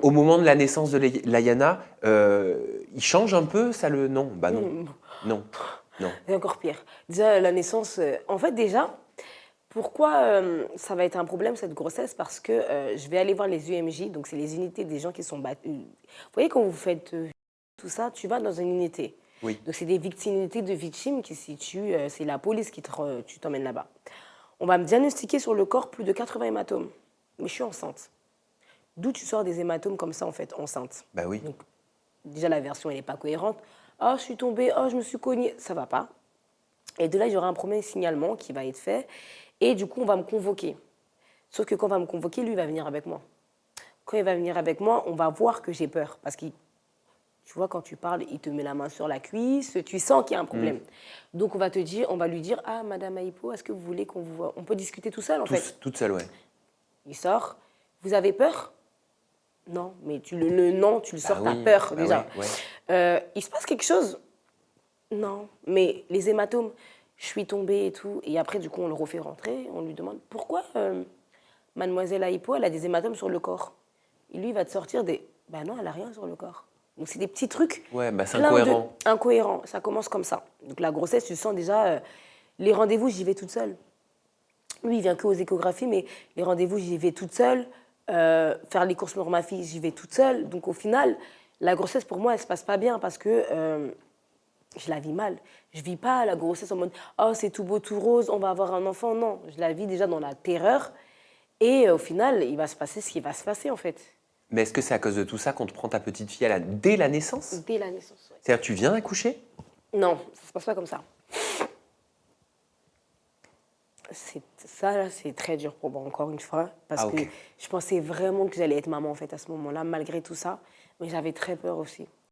Au moment de la naissance de Layana, il change un peu ça le... Non, bah non, Non, non, non. c'est encore pire. Déjà, la naissance, en fait, déjà, pourquoi ça va être un problème cette grossesse? Parce que je vais aller voir les UMJ, donc c'est les unités des gens qui sont battus. Vous voyez, quand vous faites tout ça, tu vas dans une unité. Oui, Donc c'est des unités de victimes qui se situent, c'est la police tu t'emmènes là-bas. On va me diagnostiquer sur le corps plus de 80 hématomes. Mais je suis enceinte. D'où tu sors des hématomes comme ça, en fait, enceinte? bah oui. Donc, déjà, la version, elle n'est pas cohérente. Oh, je suis tombée, oh, je me suis cognée. Ça va pas. Et de là, il y aura un premier signalement qui va être fait. Et du coup, on va me convoquer. Sauf que quand on va me convoquer, lui, il va venir avec moi. Quand il va venir avec moi, on va voir que j'ai peur. Parce que, tu vois, quand tu parles, il te met la main sur la cuisse, tu sens qu'il y a un Hmm. problème. Donc, on va lui dire, ah, Madame Aïpo, est-ce que vous voulez qu'on vous voit? On peut discuter tout seul, en fait. Toute seule, ouais. Il sort. Vous avez peur? Non, mais le non, tu le Bah sors, t'as oui, peur bah déjà. ouais, ouais. Il se passe quelque chose? Non, mais les hématomes, je suis tombée et tout. Et après, du coup, on le refait rentrer. On lui demande pourquoi Mademoiselle Aïpo, elle a des hématomes sur le corps. Et lui, il va te sortir des. Ben non, elle a rien sur le corps. Donc, c'est des petits trucs Ouais, bah c'est plein de incohérent. incohérents. Ça commence comme ça. Donc, la grossesse, tu sens déjà. Les rendez-vous, j'y vais toute seule. Lui, il vient que aux échographies, mais les rendez-vous, j'y vais toute seule. Faire les courses pour ma fille, j'y vais toute seule. Donc, au final, la grossesse, pour moi, elle se passe pas bien parce que je la vis mal. Je vis pas la grossesse en mode oh c'est tout beau tout rose, on va avoir un enfant. Non, je la vis déjà dans la terreur et au final il va se passer ce qui va se passer en fait Mais est-ce que c'est à cause de tout ça qu'on te prend ta petite fille dès la naissance? dès la naissance. Ouais. C'est-à-dire tu viens accoucher? Non, ça se passe pas comme ça. Ça là, c'est très dur pour moi encore une fois parce Ah que ok. je pensais vraiment que j'allais être maman en fait à ce moment-là malgré tout ça, mais j'avais très peur aussi.